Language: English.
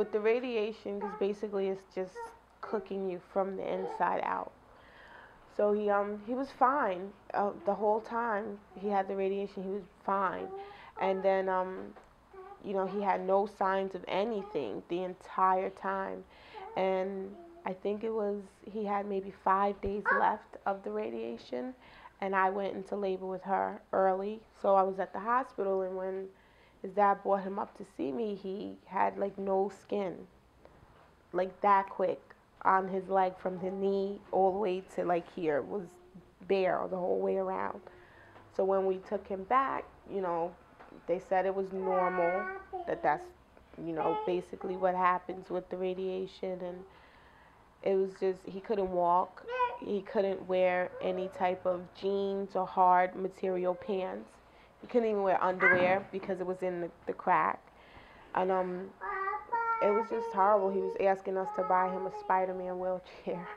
with the radiation, because basically it's just cooking you from the inside out. So he was fine the whole time he had the radiation. He was fine, and then he had no signs of anything the entire time, and I think it was he had maybe 5 days left of the radiation, and I went into labor with her early, so I was at the hospital, and when his dad brought him up to see me, he had like no skin, like that quick on his leg from the knee all the way to like here. It was bare the whole way around. So when we took him back, they said it was normal, that's basically what happens with the radiation. And it was just, he couldn't walk, he couldn't wear any type of jeans or hard material pants, he couldn't even wear underwear because it was in the crack. And it was just horrible. He was asking us to buy him a Spider-Man wheelchair.